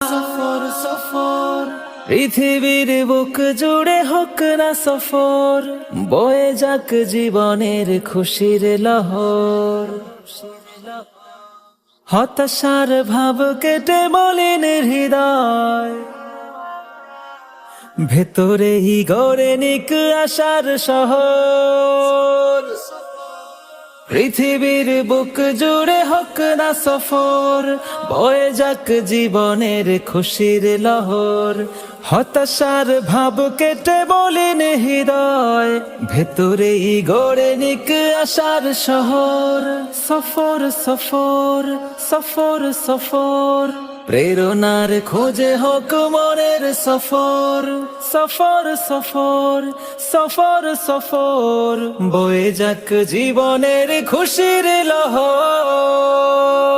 সফর সফর পৃথিবীর বুক জুড়ে হোক না সফর, বয়ে যাক জীবনের খুশির লহর। হতাশার ভাব কেটে মলিন হৃদয়, ভেতরেই গড়ে নিক আশার শহর। পৃথিবীর বুক জুড়ে হোক না সফর, বয়ে যাক জীবনের খুশির লহর। হতাশার ভাব কেটে মলিন হৃদয়, ভেতরেই গড়ে নিক আশার শহর। সফর সফর সফর সফর প্রেরণার খোঁজে হোক মনের সফর। সফর সফর সফর সফর বয়ে যাক জীবনের খুশির লহর।